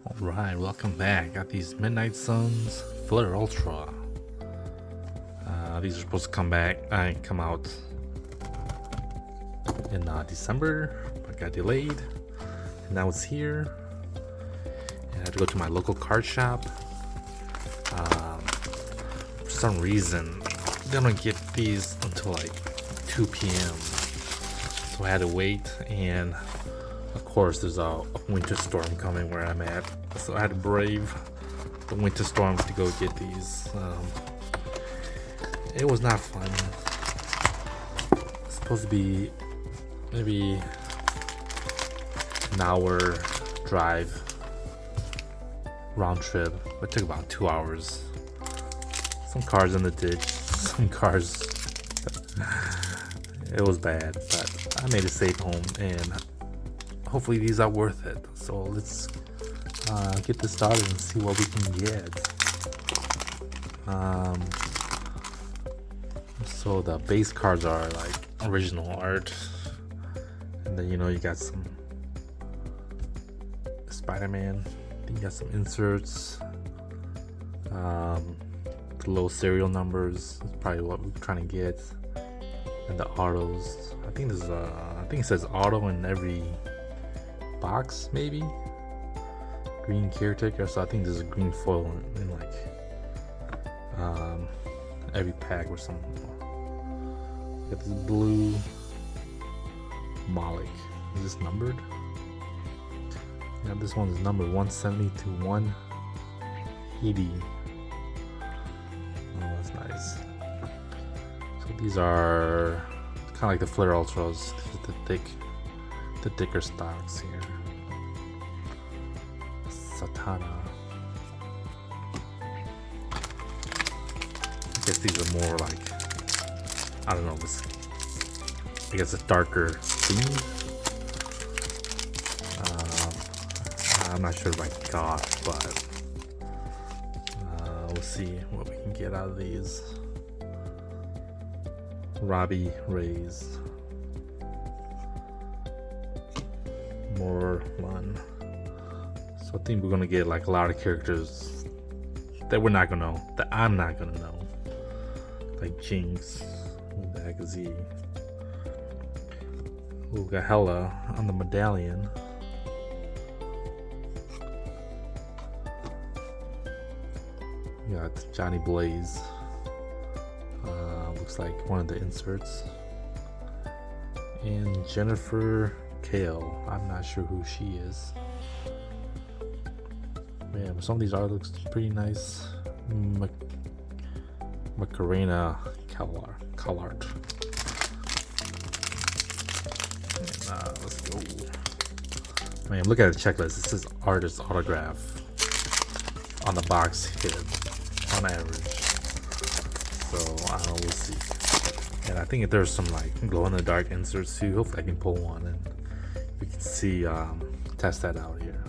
Alright, welcome back. Got these Midnight Suns Flare Ultra. These are supposed to come out in December, but got delayed. And now it's here. And I had to go to my local card shop. For some reason, they don't get these until like 2 p.m. So I had to wait, and of course there's a winter storm coming where I'm at. So I had to brave the winter storms to go get these. It was not fun. It's supposed to be maybe an hour drive round trip. It took about 2 hours. Some cars in the ditch, some cars. It was bad, but I made it safe home, and hopefully these are worth it. So let's get this started and see what we can get. So the base cards are like original art, and then you got some Spider-Man. Then you got some inserts. The low serial numbers is probably what we're trying to get, and the autos. I think it says auto in every box, maybe. Green caretaker, so I think there's a green foil in like every pack or something. Got this blue Malik. Is this numbered? Yeah, this one is number 170 to 180. Oh, that's nice. So these are kind of like the Flare Ultras, the thicker stocks here. Satana. I guess these are more like, I don't know, I guess a darker theme. I'm not sure about goth, but we'll see what we can get out of these. Robbie Reyes. More fun. So I think we're gonna get like a lot of characters that we're not gonna know, that I'm not gonna know. Like Jinx. Who the heck is he? Ooh, got Hella on the medallion. We got Johnny Blaze. Looks like one of the inserts. And Jennifer Kale. I'm not sure who she is. Yeah, but some of these art looks pretty nice. Macarena Callard. And, let's go. Man, look at the checklist. It says artist autograph on the box here, on average. So I don't know, we'll see. And I think if there's some like glow in the dark inserts too, hopefully I can pull one and we can see, test that out here.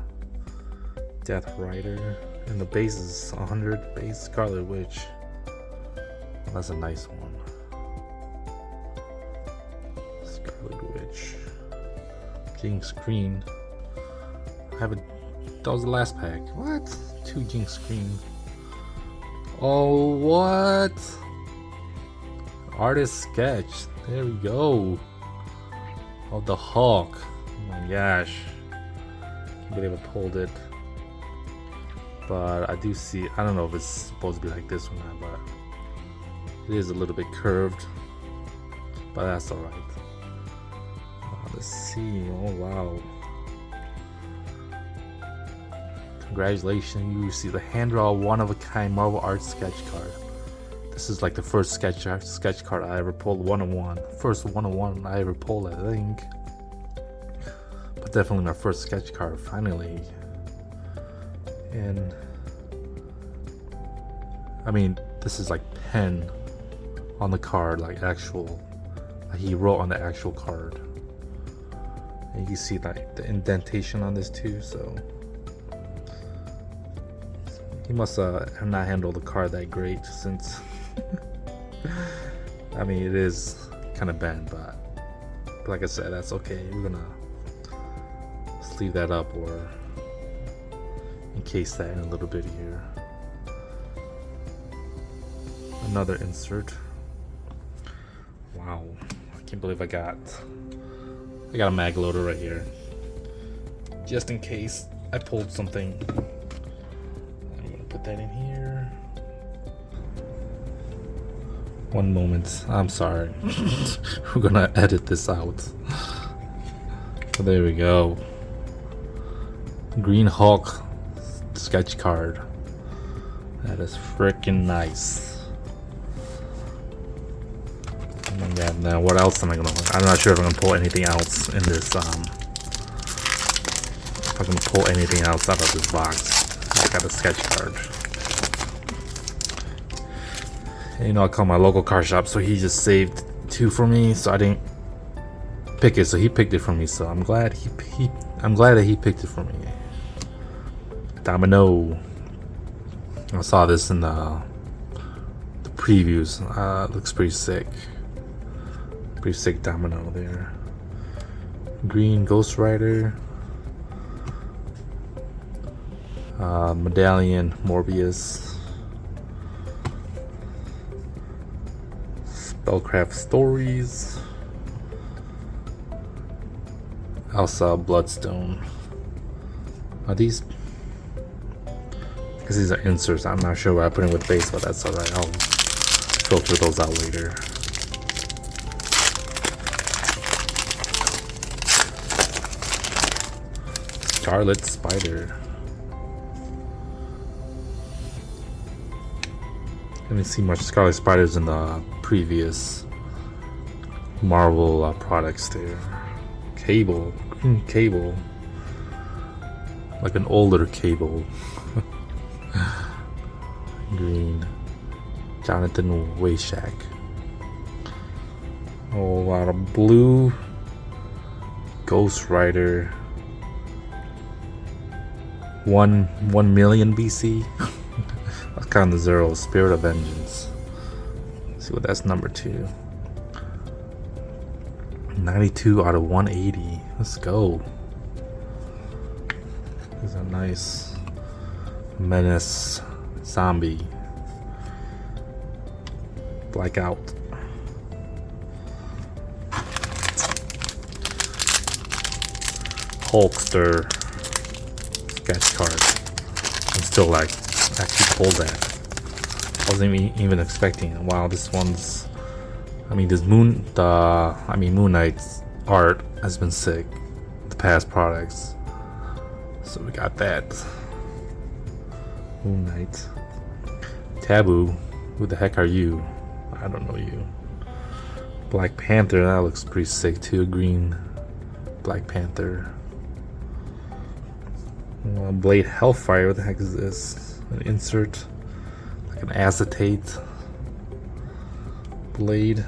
Death Rider, and the base is 100 base. Scarlet Witch. Well, that's a nice one. Scarlet Witch. Jinx Green. That was the last pack. What? 2 Jinx Green. Oh, what? Artist sketch. There we go. Oh, the Hulk. Oh my gosh. Can't believe I pulled it. But I do see, I don't know if it's supposed to be like this or not, but it is a little bit curved. But that's alright. Let's see. Oh, wow. Congratulations, you received a hand-draw one-of-a-kind Marvel Art sketch card. This is like the first sketch card I ever pulled, one-on-one. First one-on-one I ever pulled, I think. But definitely my first sketch card, finally. And I mean, this is like pen on the card, like actual, like he wrote on the actual card. And you can see like the indentation on this too, so he must have not handled the card that great, since I mean, it is kind of bent, but like I said, that's okay. We're gonna sleeve that up, or uncase that in a little bit here. Another insert. Wow, I can't believe I got a mag loader right here, just in case I pulled something. I'm gonna put that in here. One moment, I'm sorry. We're gonna edit this out. So there we go. Green Hulk sketch card. That is freaking nice. Oh my god, now what else am I gonna... I'm not sure if I'm gonna pull anything else in this, if I'm gonna pull anything else out of this box. I got a sketch card. And, you know, I called my local car shop, so he just saved 2 for me, so I didn't pick it, so he picked it for me, so I'm glad I'm glad that he picked it for me. Domino. I saw this in the previews. Looks pretty sick. Pretty sick Domino there. Green Ghost Rider. Medallion Morbius. Spellcraft Stories. Elsa Bloodstone. Are these? Because these are inserts. I'm not sure where I put in with base, but that's alright. I'll filter those out later. Scarlet Spider. I didn't see much Scarlet Spiders in the previous Marvel products there. Cable. Cable. Like an older Cable. Green. Jonathan Wayshak. A whole lot of blue. Ghost Rider. 1 million BC. Let's count the zeros. Spirit of Vengeance. Let's see what that's number 2. 92 out of 180. Let's go. These are nice. Menace. Zombie. Blackout. Hulkster. Sketch card. I'm still like actually pulled that. I wasn't even expecting it. Wow, this one's... I mean, this Moon Knight's art has been sick. The past products. So we got that. Moon Knight. Taboo. Who the heck are you? I don't know you. Black Panther. That looks pretty sick too. Green Black Panther. Blade Hellfire. What the heck is this? An insert. Like an acetate. Blade.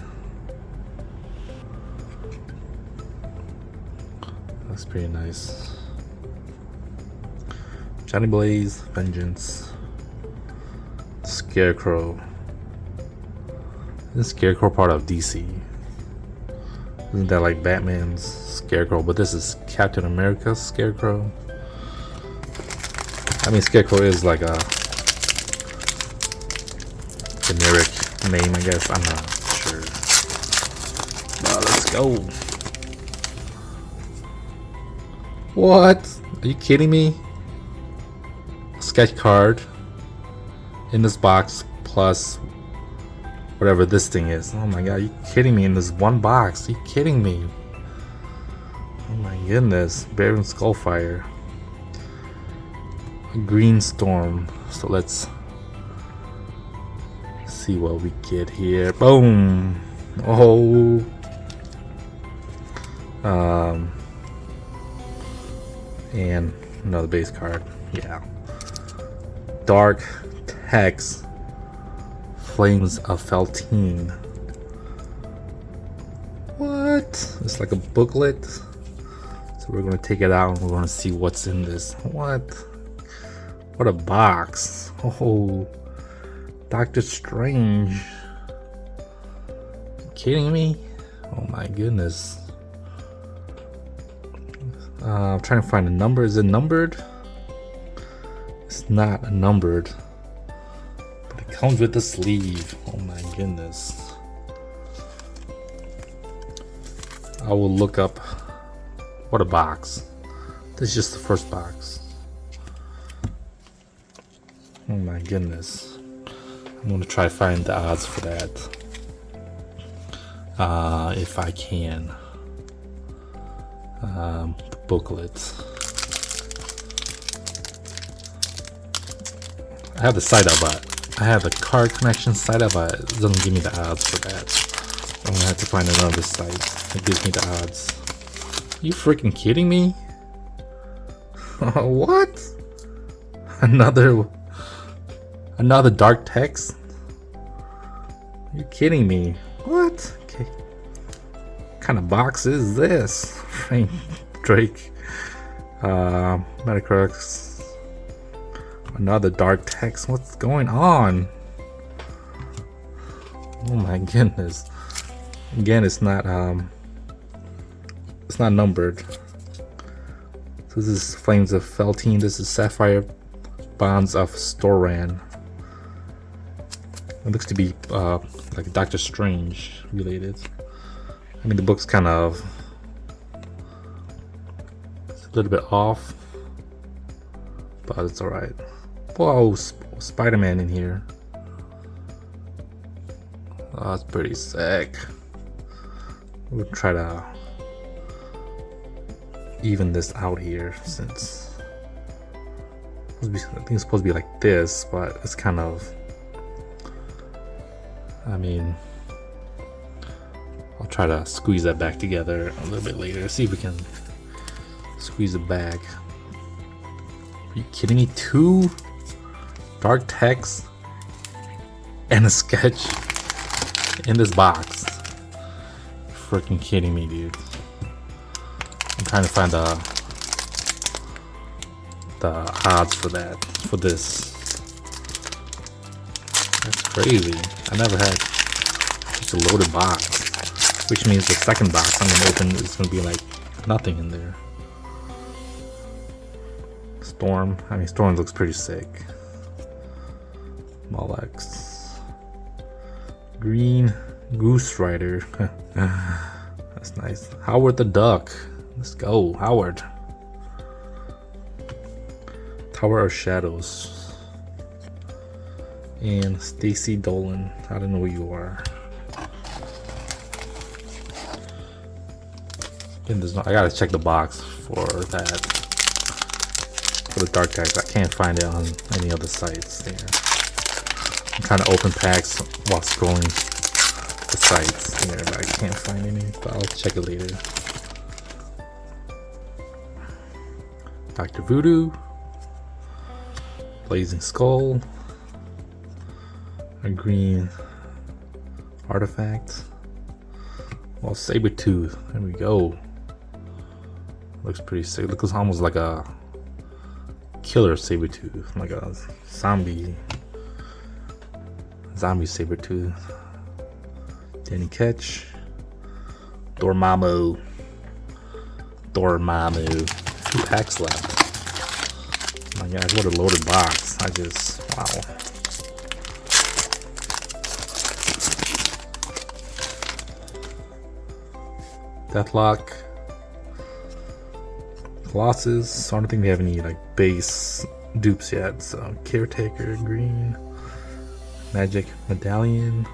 That's pretty nice. Johnny Blaze, Vengeance. Scarecrow. Isn't Scarecrow part of DC? Isn't that like Batman's Scarecrow? But this is Captain America's Scarecrow. I mean, Scarecrow is like a generic name, I guess. I'm not sure. Let's go. What? Are you kidding me? Sketch card in this box plus whatever this thing is. Oh my god, are you kidding me? In this one box? Are you kidding me? Oh my goodness. Baron Skullfire. Green Storm. So let's see what we get here. Boom. Oh. And another base card. Yeah. Dark Text. Flames of Feltine. What? It's like a booklet. So we're gonna take it out and we're gonna see what's in this. What? What a box. Oh, Doctor Strange. You kidding me? Oh my goodness. I'm trying to find a number. Is it numbered? It's not numbered, but it comes with the sleeve. Oh my goodness. I will look up. What a box. This is just the first box. Oh my goodness. I'm gonna try to find the odds for that. If I can. The booklet. I have the site up, but I have the card connection site up, but it doesn't give me the odds for that. I'm gonna have to find another site that gives me the odds. Are you freaking kidding me? What? Another dark text? Are you kidding me? What? Okay. What kind of box is this? Frank Drake. Metacrux. Another dark text. What's going on? Oh my goodness. Again, it's not numbered. So this is Flames of Feltine. This is Sapphire Bonds of Storan. It looks to be like Doctor Strange related. I mean, the book's kind of a little bit off, but it's alright. Whoa, Spider-Man in here. Oh, that's pretty sick. We'll try to even this out here, since I think it's supposed to be like this, but it's kind of, I mean, I'll try to squeeze that back together a little bit later. See if we can squeeze it back. Are you kidding me? 2 dark text and a sketch in this box. You're freaking kidding me, dude. I'm trying to find the odds for that, for this. That's crazy. I never had such a loaded box, which means the second box I'm gonna open is gonna be like nothing in there. Storm. I mean, Storm looks pretty sick. Molex. Green Goose Rider. That's nice. Howard the Duck. Let's go, Howard. Tower of Shadows. And Stacy Dolan. I don't know who you are. And there's no, I gotta check the box for that. For the dark text. I can't find it on any other sites there. I'm trying to open packs while scrolling the sites there, but I can't find any. But I'll check it later. Dr. Voodoo. Blazing Skull. A green artifact. Well, Sabretooth. There we go. Looks pretty sick. Looks almost like a killer Sabretooth. Like a zombie Sabretooth. Danny Ketch. Dormammu. 2 packs left. My God, what a loaded box. Wow. Deathlock. Colossus. I don't think they have any like base dupes yet. So Caretaker, green. Magic Medallion.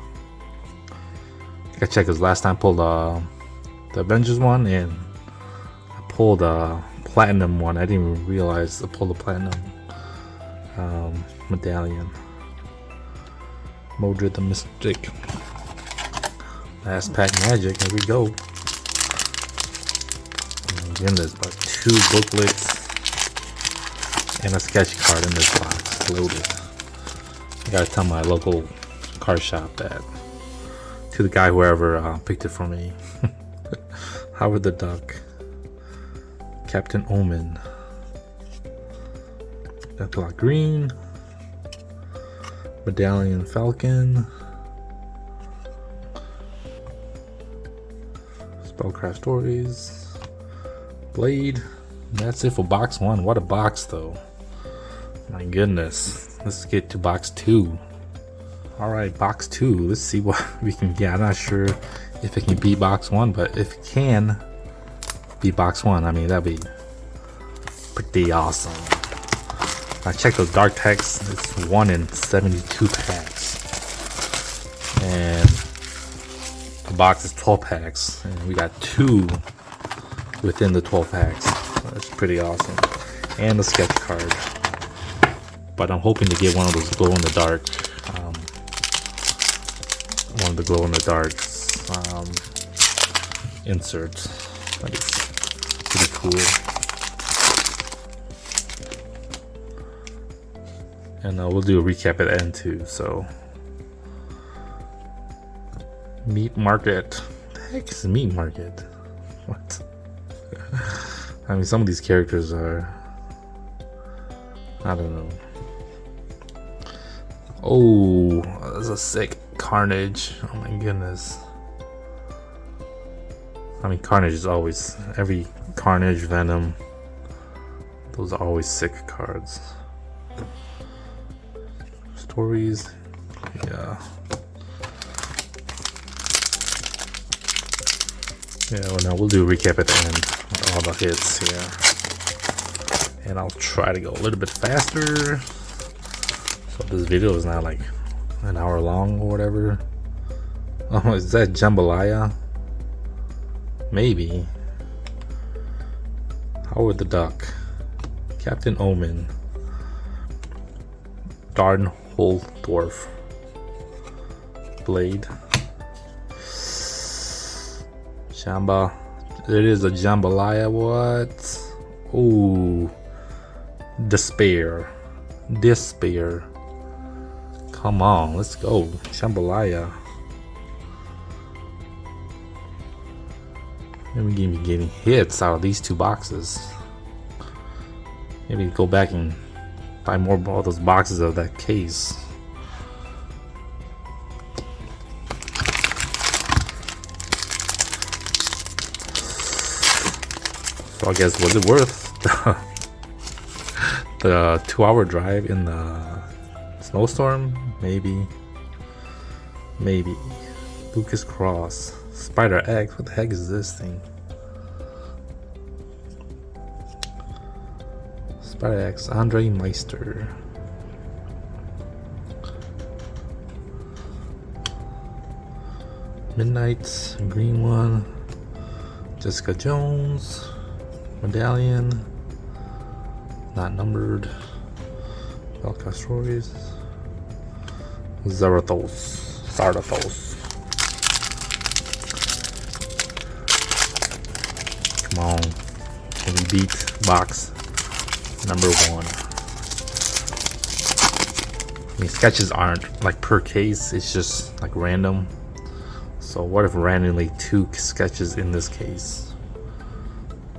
I think I checked this last time. Pulled the Avengers one, and I pulled a platinum one. I didn't even realize I pulled the platinum medallion. Modred the Mystic. Last pack magic. Here we go. Again, there's about 2 booklets and a sketch card in this box. Loaded. I gotta tell my local card shop that. To the guy whoever picked it for me. Howard the Duck. Captain Omen. Deathlock Green. Medallion Falcon. Spellcraft Stories. Blade. And that's it for box 1. What a box, though. My goodness. Let's get to box 2. Alright, box 2. Let's see what we can get. I'm not sure if it can beat box 1, but if it can beat box 1, I mean, that'd be pretty awesome. I checked those dark packs. It's 1 in 72 packs. And the box is 12 packs. And we got 2 within the 12 packs. That's pretty awesome. And the sketch card. But I'm hoping to get one of those glow in the dark. One of the glow in the dark inserts. That is pretty cool. And we'll do a recap at the end too. So, Meat Market. What the heck is Meat Market? What? I mean, some of these characters are, I don't know. Oh, that's a sick Carnage. Oh my goodness. I mean, Carnage is always, every Carnage, Venom, those are always sick cards. Stories, yeah. Yeah, well, now we'll do a recap at the end with all the hits here. And I'll try to go a little bit faster. So this video is not like an hour long or whatever. Oh, is that Jambalaya? Maybe. Howard the Duck. Captain Omen. Darn Holdorf. Blade. Jamba. It is a Jambalaya. What? Ooh. Despair. Come on, let's go. Jambalaya. Maybe we be getting hits out of these 2 boxes. Maybe go back and buy more of those boxes of that case. So I guess, was it worth the 2-hour drive in the snowstorm? Maybe. Lucas Cross. Spider X. What the heck is this thing? Spider X. Andre Meister. Midnight. Green one. Jessica Jones. Medallion. Not numbered. Valkastrois. Zarathos. Come on. Can we beat box number 1? I mean, sketches aren't like per case, it's just like random. So what if randomly 2 sketches in this case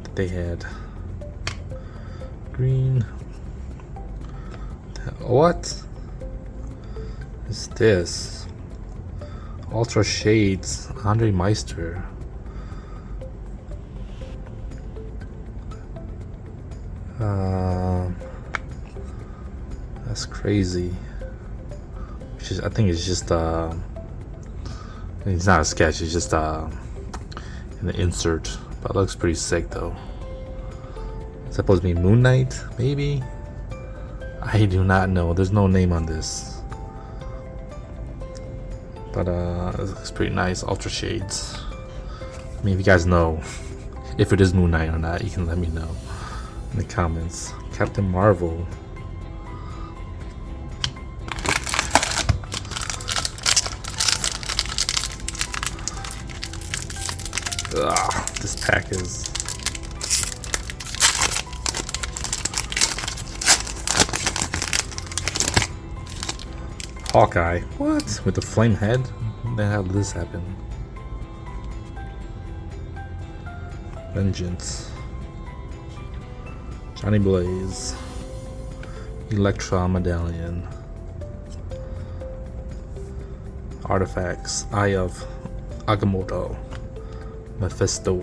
that they had? Green. What is this? Ultra Shades. Andre Meister. That's crazy. I think it's just it's not a sketch, it's just an insert, but it looks pretty sick though. It's supposed to be Moon Knight, maybe? I do not know, there's no name on this, but it looks pretty nice. Ultra Shades. I mean, if you guys know if it is Moon Knight or not, you can let me know in the comments. Captain Marvel. This pack is Hawkeye. What? With the flame head? When the hell did this happen? Vengeance. Johnny Blaze. Elektra Medallion. Artifacts. Eye of Agamotto. Mephisto.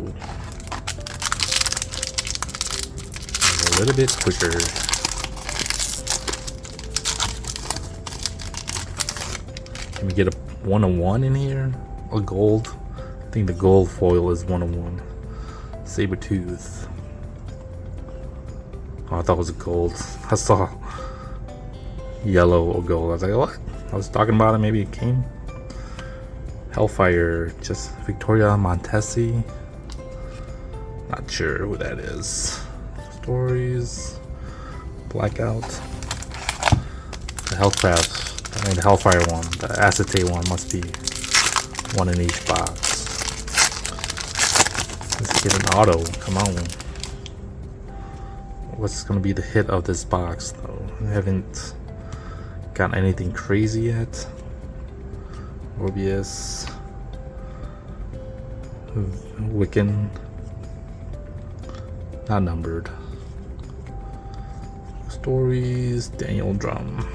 A little bit quicker. Can we get a 1/1 in here? A gold? I think the gold foil is 1/1. Sabretooth. Oh, I thought it was gold. I saw yellow or gold. I was like, what? I was talking about it. Maybe it came. Hellfire. Just Victoria Montesi. Not sure who that is. Stories. Blackout. The Hellcraft. I mean, the Hellfire one. The acetate one must be one in each box. Let's get an auto. Come on. What's gonna be the hit of this box though? I haven't gotten anything crazy yet. Morbius, Wiccan, not numbered. Stories, Daniel Drum.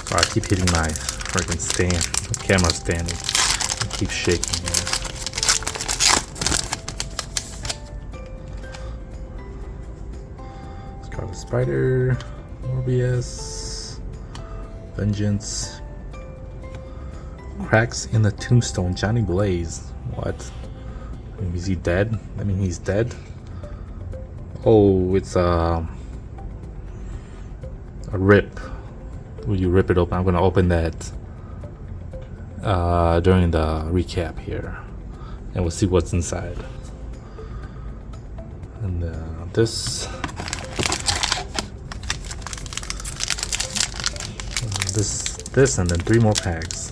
Sorry, I keep hitting my freaking stand, camera stand. It keeps shaking here. Scarlet Spider, Morbius, Vengeance, Cracks in the Tombstone, Johnny Blaze. What? Is he dead? I mean, he's dead. Oh, it's a rip. Will you rip it open? I'm gonna open that during the recap here, and we'll see what's inside. And this. This, and then 3 more packs.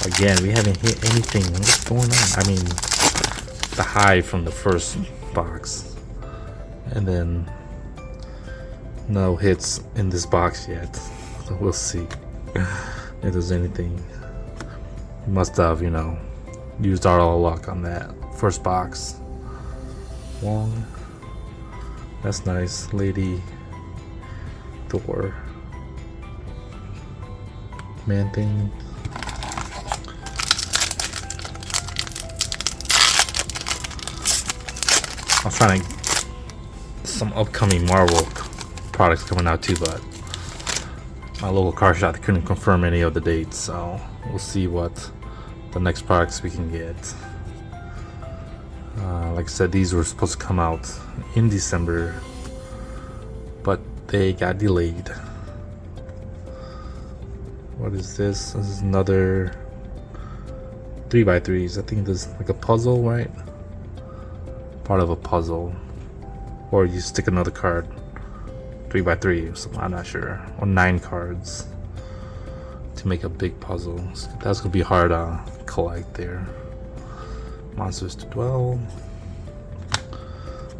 Again, we haven't hit anything. What's going on? I mean, the high from the first box, and then no hits in this box yet. So we'll see if there's anything. We must have, you know, used our luck on that first box. Wong. That's nice. Lady Thor. Man Thing. I'm trying to some upcoming Marvel products coming out too, but my local car shop couldn't confirm any of the dates, so we'll see what the next products we can get. Like I said, these were supposed to come out in December, but they got delayed. What is this? This is another 3x3s. I think this is like a puzzle, right? Part of a puzzle. Or you stick another card. 3x3, so I'm not sure. Or 9 cards to make a big puzzle. So that's gonna be hard to collect there. Monsters to Dwell.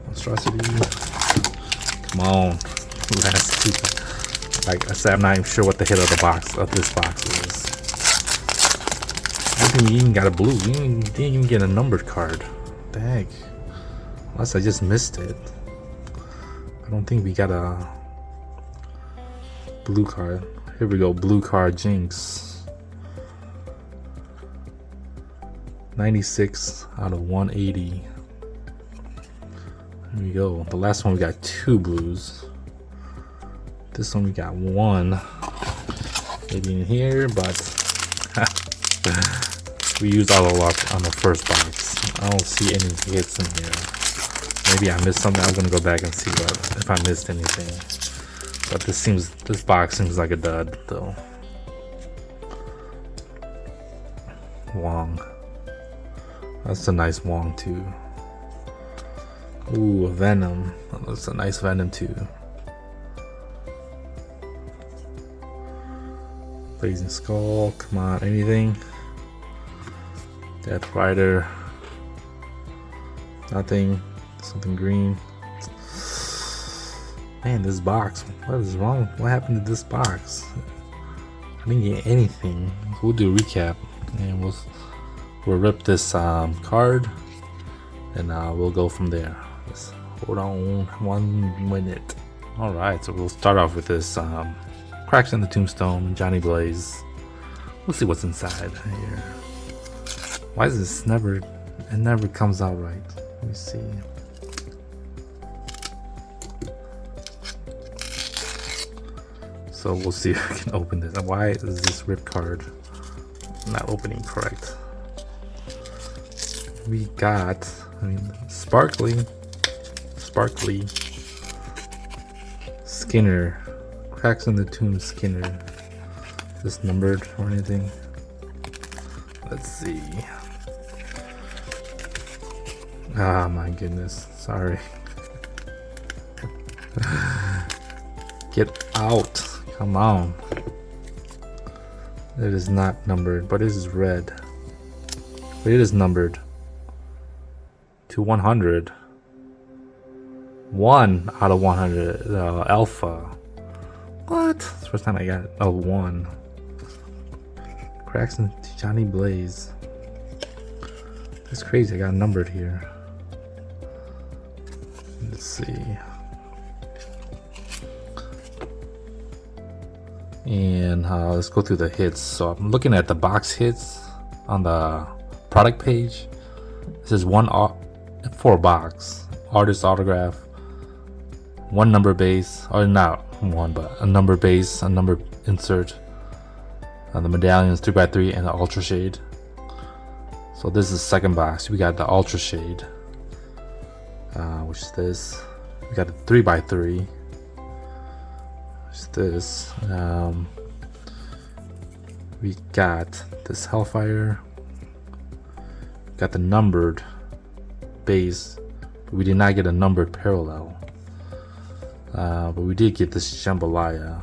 Monstrosity. Come on. Last two. Like I said, I'm not even sure what the hit of the box of this box is. I think you even got a blue. You didn't even get a numbered card. What the heck? Unless I just missed it. I don't think we got a blue card. Here we go, blue card Jinx. 96 out of 180. There we go. The last one we got 2 blues. This one we got 1. Maybe in here, but we used all the luck on the first box. I don't see any hits in here. Maybe I missed something. I'm gonna go back and see if I missed anything. But this box seems like a dud though. Wong. That's a nice Wong too. Ooh, a Venom. That's a nice Venom too. Blazing Skull, come on, anything? Death Rider. Nothing. Something green. Man, this box. What is wrong? What happened to this box? I didn't get anything. We'll do a recap and we'll rip this card and we'll go from there. Just hold on 1 minute. Alright, so we'll start off with this Cracks in the Tombstone, Johnny Blaze. We'll see what's inside here. Why is this it never comes out right? Let me see. So So we'll see if I can open this. And why is this rip card not opening correct? We got, sparkly Skinner, Cracks in the Tomb Skinner. Is this numbered or anything? Let's see. Ah, my goodness. Sorry. Get out. Come on. It is not numbered, but it is red. But it is numbered to 100. 1 out of 100. Alpha. What? It's the first time I got a 1. Cracks in Johnny Blaze. That's crazy. I got numbered here. Let's see. And let's go through the hits. So I'm looking at the box hits on the product page. This is 4 box, artist autograph, 1 number base, or not 1, but a number base, a number insert, the medallions 3x3, and the ultra shade. So this is the second box. We got the ultra shade, which is this. We got the 3x3. This we got this Hellfire, got the numbered base, but we did not get a numbered parallel, but we did get this Jambalaya.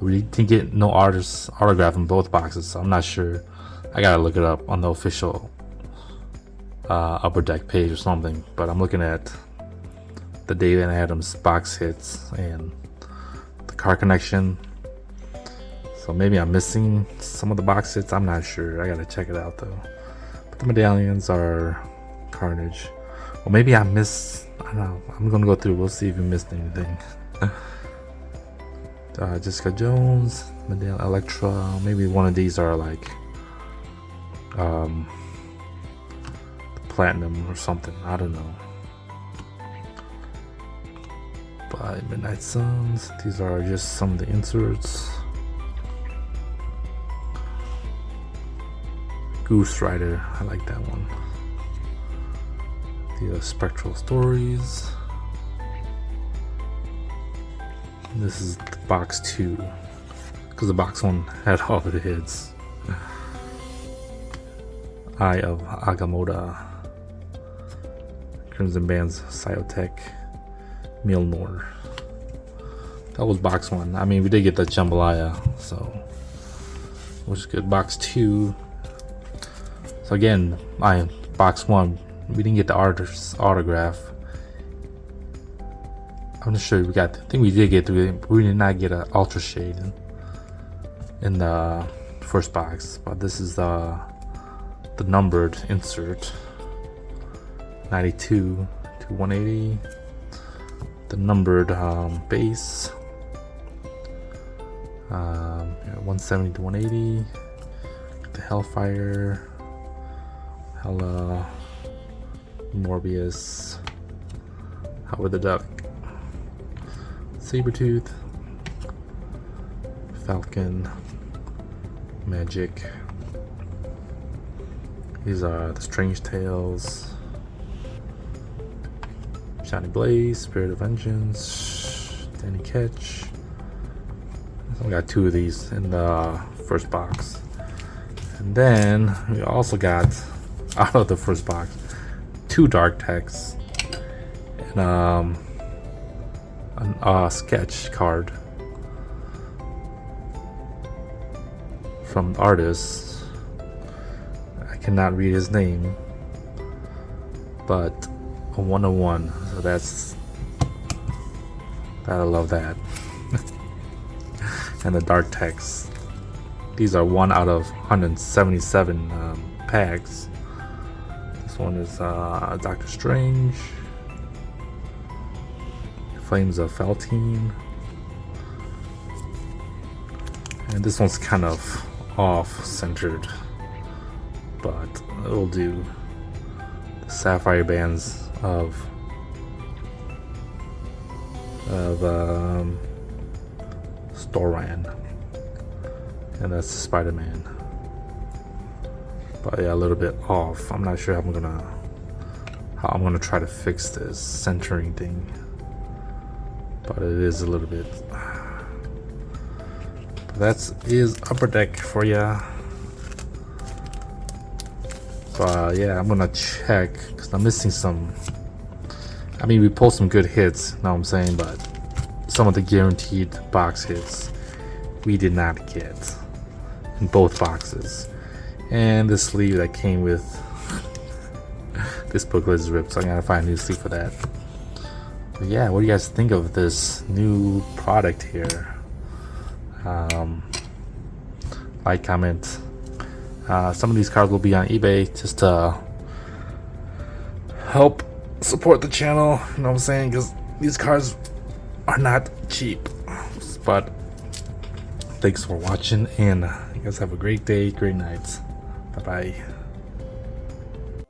We didn't get no artist autograph in both boxes, so I'm not sure. I gotta look it up on the official Upper Deck page or something, but I'm looking at the David Adams box hits and car connection. So maybe I'm missing some of the box hits. I'm not sure. I gotta check it out though. But the medallions are Carnage. Well, maybe I missed. I don't know. I'm gonna go through. We'll see if we missed anything. Jessica Jones, Medallion, Elektra. Maybe one of these are like platinum or something. I don't know. By Midnight Suns. These are just some of the inserts. Goose Rider, I like that one. The Spectral Stories. This is the box 2, because the box 1 had all of the hits. Eye of Agamotto. Crimson Band's Psyotech. Milnor. That was box 1. I mean, we did get the Jambalaya, so which is good. Box 2. So again, box 1, we didn't get the artist's autograph. I'm not sure we got. I think we did get through it, but we did not get an ultra shade in the first box. But this is the numbered insert. 92 to 180. The numbered base, 170 to 180. The Hellfire, Hella, Morbius, Howard the Duck, Sabretooth, Falcon, Magic. These are the Strange Tales. Johnny Blaze, Spirit of Vengeance, Danny Ketch. We got 2 of these in the first box. And then we also got, out of the first box, 2 Dark Techs and a sketch card from the artist. I cannot read his name, but a 101. So that's I love that. And the Dark Techs. These are 1 out of 177 packs. This one is Doctor Strange, Flames of Feltine, and this one's kind of off-centered, but it'll do. The Sapphire Bands of Doran, and that's Spider-Man. But yeah, a little bit off. I'm not sure how I'm gonna try to fix this centering thing, but it is a little bit. That is Upper Deck for ya. So yeah, I'm gonna check because I'm missing some. I mean, we pulled some good hits, know what I'm saying, but some of the guaranteed box hits we did not get in both boxes. And the sleeve that came with this booklet is ripped, so I gotta find a new sleeve for that. But yeah, what do you guys think of this new product here? Like, comment. Some of these cards will be on eBay just to help support the channel, you know what I'm saying, because these cards are not cheap. But thanks for watching, and you guys have a great day, great night. Bye bye.